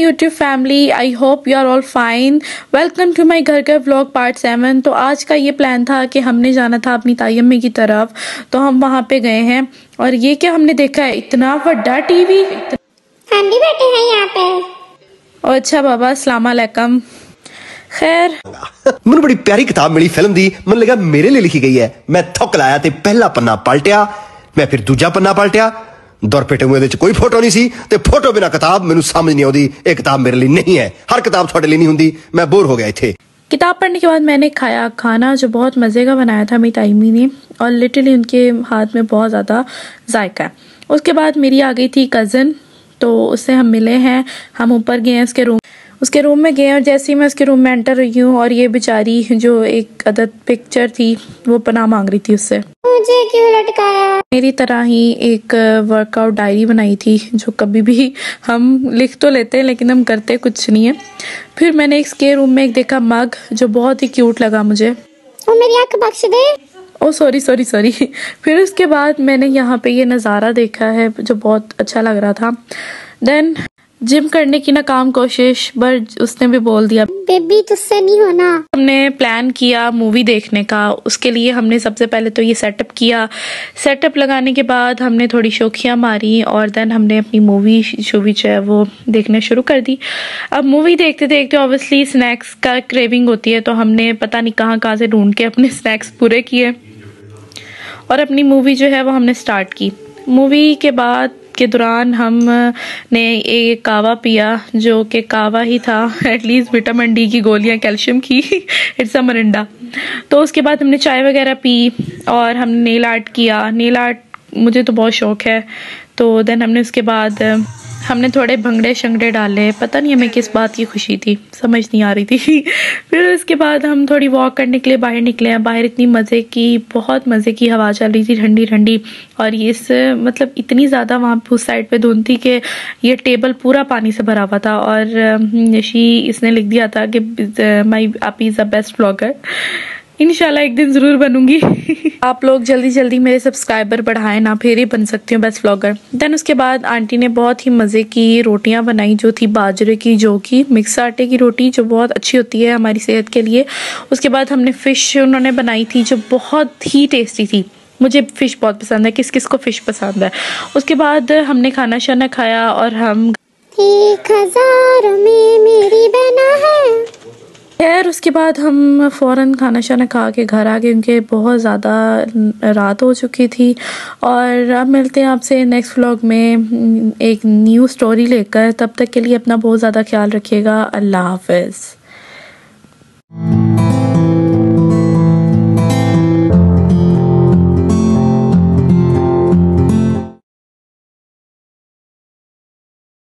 YouTube family, I hope you are all fine. Welcome to my घर का vlog part 7। तो आज का ये प्लान था कि हमने जाना था अपनी ताई अम्मी की तरफ, तो हम वहाँ पे गए हैं। और ये क्या हमने देखा है, इतना बड़ा टीवी। हम भी बैठे हैं यहाँ पे। अच्छा बाबा, अस्सलाम वालेकुम। खैर, ਮੈਨੂੰ बड़ी प्यारी किताब मिली फिल्म दी, मन लगा मेरे लिए लिखी गई है। मैं थक लाया ते पहला पन्ना पलटिया, मैं फिर दूजा पन्ना पलटिया। दौर पेटे मुझे कोई फोटो नहीं सी ते फोटो बिना किताब मैनू समझ नहीं आती। एक किताब मेरे लिए नहीं है, हर किताब थोड़े लिए नहीं हुंदी। मैं बोर हो गया इत्थे। किताब पढ़ने के बाद मैंने खाया खाना जो बहुत मज़े का बनाया था मेरी ताईमी ने, और लिटरली उनके हाथ में बहुत ज़्यादा जायका है। उसके बाद मेरी आ गई थी कज़न, तो उससे हम मिले हैं। हम ऊपर गए हैं उसके रूम में गए, और जैसे ही मैं उसके रूम में एंटर रही हूँ, और ये बेचारी जो एक अदद पिक्चर थी वो पनाह मांग रही थी उससे। मुझे क्यों लटकाया? मेरी तरह ही एक वर्कआउट डायरी बनाई थी, जो कभी भी हम लिख तो लेते हैं लेकिन हम करते कुछ नहीं है। फिर मैंने इसके रूम में एक देखा मग, जो बहुत ही क्यूट लगा मुझे। वो मेरी आंख बख्श दे। ओ सॉरी। फिर उसके बाद मैंने यहाँ पे ये नज़ारा देखा है जो बहुत अच्छा लग रहा था। देन जिम करने की नाकाम कोशिश, बट उसने भी बोल दिया बेबी तुझसे नहीं होना। हमने प्लान किया मूवी देखने का। उसके लिए हमने सबसे पहले तो ये सेटअप किया। सेटअप लगाने के बाद हमने थोड़ी शौकियाँ मारी, और देन हमने अपनी मूवी जो है वो देखने शुरू कर दी। अब मूवी देखते देखते ऑब्वियसली स्नैक्स का क्रेविंग होती है, तो हमने पता नहीं कहाँ से ढूंढ के अपने स्नैक्स पूरे किए, और अपनी मूवी जो है वो हमने स्टार्ट की। मूवी के बाद के दौरान हमने एक कावा पिया, जो कि कावा ही था, एटलीस्ट विटामिन डी की गोलियां, कैल्शियम की, इट्स अ मरिंडा। तो उसके बाद हमने चाय वगैरह पी, और हमने नेल आर्ट किया। नेल आर्ट मुझे तो बहुत शौक है, तो देन हमने उसके बाद हमने थोड़े भंगड़े शंगड़े डाले। पता नहीं हमें किस बात की खुशी थी, समझ नहीं आ रही थी। फिर उसके बाद हम थोड़ी वॉक करने के लिए बाहर निकले हैं। बाहर इतनी बहुत मज़े की हवा चल रही थी, ठंडी ठंडी। और ये मतलब इतनी ज़्यादा वहाँ पे उस साइड पे धुंध थी कि ये टेबल पूरा पानी से भरा हुआ था। और इसने लिख दिया था कि माई आपी इज़ द बेस्ट ब्लॉगर। इंशाल्लाह एक दिन जरूर बनूंगी। आप लोग जल्दी जल्दी मेरे सब्सक्राइबर बढ़ाएं ना, फिर ही बन सकती हूँ बेस्ट व्लॉगर। देन उसके बाद आंटी ने बहुत ही मज़े की रोटियां बनाई, जो थी बाजरे की, जो कि मिक्स आटे की रोटी, जो बहुत अच्छी होती है हमारी सेहत के लिए। उसके बाद हमने फ़िश उन्होंने बनाई थी, जो बहुत ही टेस्टी थी। मुझे फ़िश बहुत पसंद है, किस किस को फ़िश पसंद है। उसके बाद हमने खाना शाना खाया, और हम 1000 में मेरी बहना है। खैर उसके बाद हम फ़ौरन खाना शाना खा के घर आ गए, क्योंकि बहुत ज़्यादा रात हो चुकी थी। और अब मिलते हैं आपसे नेक्स्ट व्लॉग में एक न्यू स्टोरी लेकर। तब तक के लिए अपना बहुत ज़्यादा ख्याल रखिएगा। अल्लाह हाफ़िज़।